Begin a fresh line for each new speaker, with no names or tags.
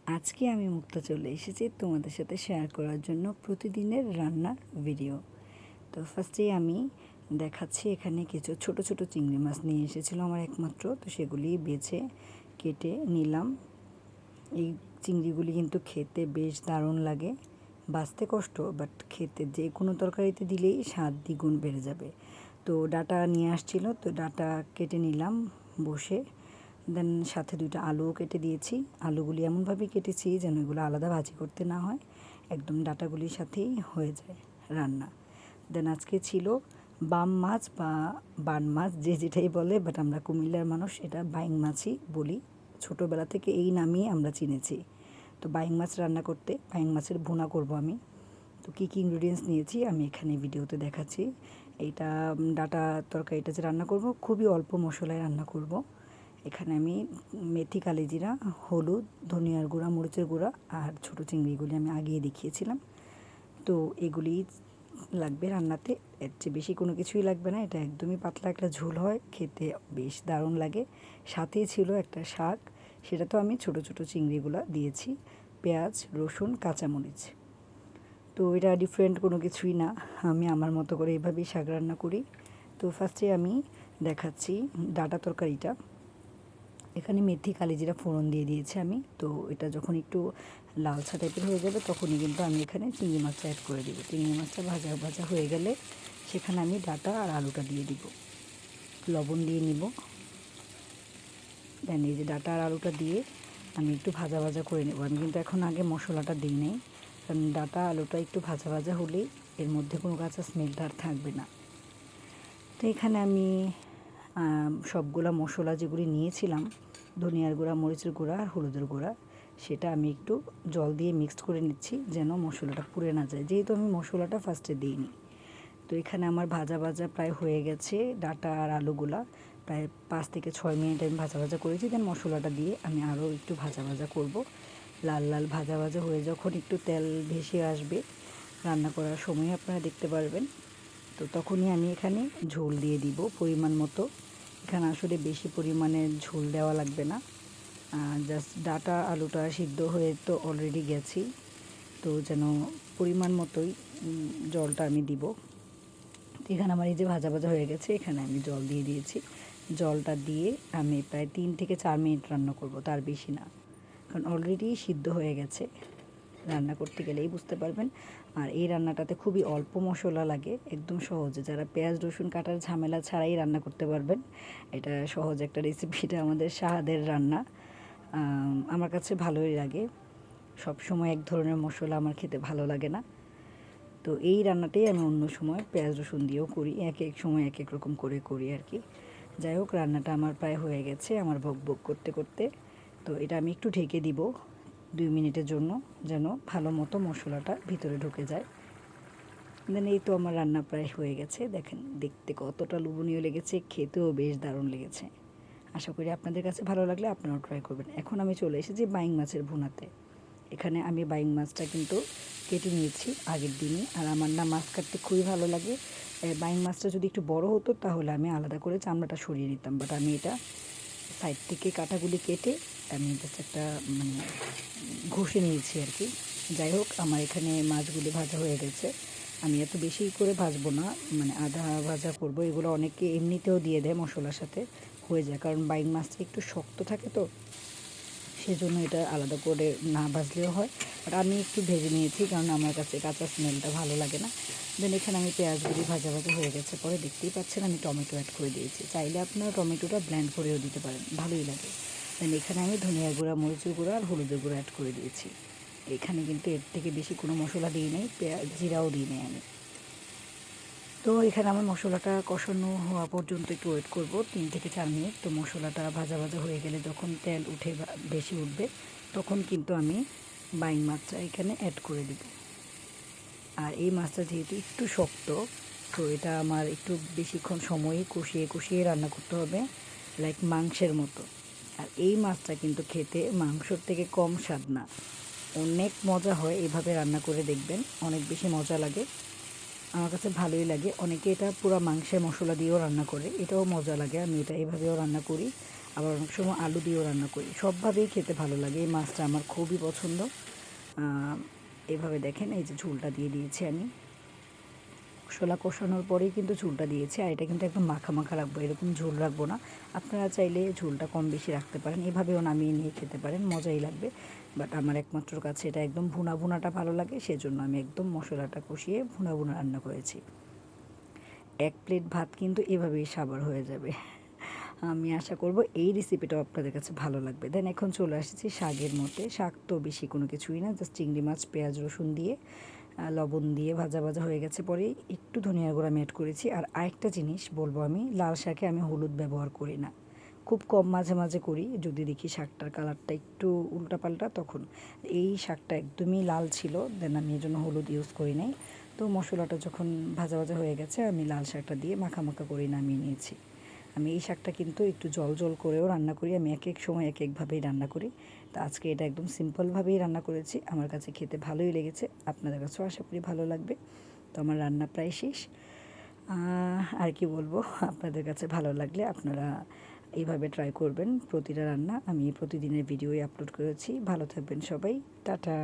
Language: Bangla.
আজকে আমি মুক্তা চলে এসেছি তোমাদের সাথে শেয়ার করার জন্য প্রতিদিনের রান্নার ভিডিও। তো ফার্স্টেই আমি দেখাচ্ছি, এখানে কিছু ছোট ছোট চিংড়ি মাছ নিয়ে এসেছিলো আমার একমাত্র, তো সেগুলি বেছে কেটে নিলাম। এই চিংড়িগুলি কিন্তু খেতে বেশ দারুণ লাগে, বাছতে কষ্ট, বাট খেতে যে কোনো তরকারিতে দিলেই স্বাদ দ্বিগুণ বেড়ে যাবে। তো ডাটা নিয়ে আসছিল, তো ডাটা কেটে নিলাম বসে। দেন সাথে 2টা আলুও কেটে দিয়েছি। আলুগুলি এমনভাবে কেটেছি যেন এগুলো আলাদা ভাজি করতে না হয়, একদম ডাটাগুলির সাথেই হয়ে যায় রান্না। দেন আজকে ছিল বাম মাছ বা বান মাছ, যে যেটাই বলে, বাট আমরা কুমিল্লার মানুষ এটা বাইং মাছই বলি। ছোটোবেলা থেকে এই নামেই আমরা চিনেছি। তো বাইং মাছ রান্না করতে বাইং মাছের ভুনা করব আমি। তো কী কী ইনগ্রিডিয়েন্টস নিয়েছি আমি এখানে ভিডিওতে দেখাচ্ছি। এইটা ডাটা তরকারিটা যে রান্না করব খুবই অল্প মশলায় রান্না করব। এখানে আমি মেথি, কালিজিরা, হলুদ, ধনিয়ার গুঁড়া, মরিচের গুঁড়া আর ছোটো চিংড়িগুলি আমি আগিয়ে দেখিয়েছিলাম। তো এগুলি লাগবে রান্নাতে, এর চেয়ে বেশি কোনো কিছুই লাগবে না। এটা একদমই পাতলা একটা ঝোল হয়, খেতে বেশ দারুণ লাগে। সাথেই ছিল একটা শাক, সেটা তো আমি ছোটো ছোটো চিংড়িগুলো দিয়েছি, পেঁয়াজ, রসুন, কাঁচামরিচ। তো এটা ডিফারেন্ট কোনো কিছুই না, আমি আমার মতো করে এইভাবেই শাক রান্না করি। তো ফার্স্টে আমি দেখাচ্ছি ডাটা তরকারিটা। এখানে মেথি, কালিজিরা ফোড়ন দিয়ে দিয়েছি আমি। তো এটা যখন একটু লালচা টাইপের হয়ে যাবে তখনই কিন্তু আমি এখানে চিংড়ি মাছটা অ্যাড করে দেবো। চিংড়ি মাছটা ভাজা ভাজা হয়ে গেলে সেখানে আমি ডাটা আর আলুটা দিয়ে দিব, লবণ দিয়ে নিব। দেন এই যে ডাটা আর আলুটা দিয়ে আমি একটু ভাজা ভাজা করে নেব। আমি কিন্তু এখন আগে মশলাটা দিই নেই, কারণ ডাটা আলুটা একটু ভাজা ভাজা হলেই এর মধ্যে কোনো কাঁচা স্মেলটা আর থাকবে না। তো এখানে আমি সবগুলা মশলা যেগুলি নিয়েছিলাম, ধনিয়ার গুঁড়া, মরিচের গুঁড়া আর হলুদের গুঁড়া, সেটা আমি একটু জল দিয়ে মিক্সড করে নিচ্ছি যেন মশলাটা পুড়ে না যায়, যেহেতু আমি মশলাটা ফার্স্টে দিইনি। তো এখানে আমার ভাজা ভাজা প্রায় হয়ে গেছে, ডাটা আর আলুগুলা প্রায় 5 থেকে 6 মিনিট আমি ভাজা ভাজা করেছি। দেন মশলাটা দিয়ে আমি আরও একটু ভাজা ভাজা করব। লাল লাল ভাজা ভাজা হয়ে যখন একটু তেল ভেসে আসবে রান্না করার সময় আপনারা দেখতে পারবেন, তো তখনই আমি এখানে ঝোল দিয়ে দিব পরিমাণ মতো। এখানে আসলে বেশি পরিমাণে ঝোল দেওয়া লাগবে না, জাস্ট ডাটা আলুটা সিদ্ধ হয়ে তো অলরেডি গেছি, তো যেন পরিমাণ মতোই জলটা আমি দিব। এখানে আমার এই যে ভাজা ভাজা হয়ে গেছে, এখানে আমি জল দিয়ে দিয়েছি। জলটা দিয়ে আমি প্রায় 3 থেকে 4 মিনিট রান্না করব, তার বেশি না, কারণ অলরেডি সিদ্ধ হয়ে গেছে। রান্না করতে গেলেই বুঝতে পারবেন। আর এই রান্নাটাতে খুবই অল্প মশলা লাগে, একদম সহজে, যারা পেঁয়াজ রসুন কাটার ঝামেলা ছাড়াই রান্না করতে পারবেন। এটা সহজ একটা রেসিপিটা আমাদের শাহাদের রান্না, আমার কাছে ভালোই লাগে। সব সময় এক ধরনের মশলা আমার খেতে ভালো লাগে না। তো এই রান্নাটাই আমি অন্য সময় পেঁয়াজ রসুন দিয়েও করি, এক এক সময় এক এক রকম করে করি আর কি। যাই হোক, রান্নাটা আমার প্রায় হয়ে গেছে আমার বক বক করতে করতে। তো এটা আমি একটু ঢেকে দিব 2 মিনিটের জন্য, যেন ভালো মতো মশলাটা ভিতরে ঢুকে যায়। দেন এই তো আমার রান্না প্রায় হয়ে গেছে। দেখেন দেখতে কতটা লোভনীয় লেগেছে, খেতেও বেশ দারুণ লেগেছে। আশা করি আপনাদের কাছে ভালো লাগলে আপনারাও ট্রাই করবেন। এখন আমি চলে এসেছি বাইং মাছের ভুনাতে। এখানে আমি বাইং মাছটা কিন্তু কেটে নিয়েছি আগের দিনই, আর আমার না মাছ কাটতে খুবই ভালো লাগে। বাইং মাছটা যদি একটু বড় হতো তাহলে আমি আলাদা করে চামড়াটা সরিয়ে নিতাম, বাট আমি এটা সাইড থেকে কাঁটাগুলি কেটে আমি জাস্ট একটা মানে ঘষে নিয়েছি আর কি। যাই হোক, আমার এখানে মাছগুলি ভাজা হয়ে গেছে। আমি এত বেশি করে ভাজবো না, মানে আধা ভাজা করব। এগুলো অনেকে এমনিতেও দিয়ে দেয় মশলার সাথে, হয়ে যায়, কারণ বাইং মাছটা একটু শক্ত থাকে, তো সেজন্য এটা আলাদা করে না ভাজলেও হয়। বাট আমি একটু ভেজে নিয়েছি কারণ আমার কাছে কাঁচা স্মেলটা ভালো লাগে না। দেন এখানে আমি পেঁয়াজগুলি ভাজা ভাজা হয়ে গেছে পরে দেখতেই পাচ্ছেন আমি টমেটো অ্যাড করে দিয়েছি। চাইলে আপনারা টমেটোটা ব্লেন্ড করেও দিতে পারেন, ভালোই লাগে। দেন এখানে আমি ধনিয়ার গুঁড়া, মরিচের গুঁড়া আর হলুদের গুঁড়া অ্যাড করে দিয়েছি। এখানে কিন্তু এর থেকে বেশি কোনো মশলা দিই নেই, পেঁয়াজ জিরাও দিই নেই আমি। তো এখানে আমার মশলাটা কষানো হওয়া পর্যন্ত একটু ওয়েট করব 3 থেকে 4 মিনিট। তো মশলাটা ভাজা ভাজা হয়ে গেলে যখন তেল উঠে বেশি উঠবে তখন কিন্তু আমি বাইং মাছটা এখানে অ্যাড করে দিব। আর এই মাছটা যেহেতু একটু শক্ত, তো এটা আমার একটু বেশিক্ষণ সময় কষিয়ে কষিয়ে রান্না করতে হবে, লাইক মাংসের মতো। আর এই মাছটা কিন্তু খেতে মাংসর থেকে কম স্বাদ না, অনেক মজা হয়। এভাবে রান্না করে দেখবেন, অনেক বেশি মজা লাগে, আমার কাছে ভালোই লাগে। অনেকে এটা পুরো মাংসের মশলা দিয়েও রান্না করে, এটাও মজা লাগে। আমি এটা এভাবেও রান্না করি। আবার অনেক সময় আলু দিয়েও রান্না করি, সবভাবেই খেতে ভালো লাগে। এই মাছটা আমার খুবই পছন্দ। এভাবে দেখেন, এই যে ঝোলটা দিয়ে দিয়েছি আমি। মশলা কষানোর পরেই কিন্তু ঝোলটা দিয়েছি, আর এটা কিন্তু একদম মাখা মাখা রাখবো, এরকম ঝোল রাখবো না। আপনারা চাইলে ঝোলটা কম বেশি রাখতে পারেন, এভাবেও নামিয়ে নিয়ে খেতে পারেন, মজাই লাগবে। বাট আমার একমাত্র কাছে এটা একদম ভুনা ভুনাটা ভালো লাগে, সেজন্য আমি একদম মশলাটা কষিয়ে ভুনা ভুনা রান্না করেছি। 1 প্লেট ভাত কিন্তু এভাবেই সাবার হয়ে যাবে। আমি আশা করব এই রেসিপিটাও আপনাদের কাছে ভালো লাগবে। দেন এখন চলে আসছি শাকের মধ্যে। শাক তো বেশি কোনো কিছুই না, জাস্ট চিংড়ি মাছ, পেঁয়াজ, রসুন দিয়ে লবণ দিয়ে ভাজা ভাজা হয়ে গেছে পরে একটু ধনিয়ার গুঁড়া আমি অ্যাড করেছি। আর আরেকটা জিনিস বলবো, আমি লাল শাকে আমি হলুদ ব্যবহার করি না, খুব কম মাঝে মাঝে করি, যদি দেখি শাকটার কালারটা একটু উল্টাপাল্টা তখন। এই শাকটা একদমই লাল ছিল, দেন আমি এই জন্য হলুদ ইউজ করি নাই। তো মশলাটা যখন ভাজা ভাজা হয়ে গেছে, আমি লাল শাকটা দিয়ে মাখা মাখা করে নামিয়ে নিয়েছি। আমি এই শাকটা কিন্তু একটু জল জল করেও রান্না করি, আমি এক এক সময় এক একভাবেই রান্না করি। তো আজকে এটা একদম সিম্পলভাবেই রান্না করেছি, আমার কাছে খেতে ভালোই লেগেছে, আপনাদের কাছেও আশা করি ভালো লাগবে। তো আমার রান্না প্রায় শেষ। আর কি বলবো, আপনাদের কাছে ভালো লাগলে আপনারা এইভাবে ট্রাই করবেন প্রতিটা রান্না। আমি প্রতিদিনের ভিডিওই আপলোড করেছি। ভালো থাকবেন সবাই, টাটা।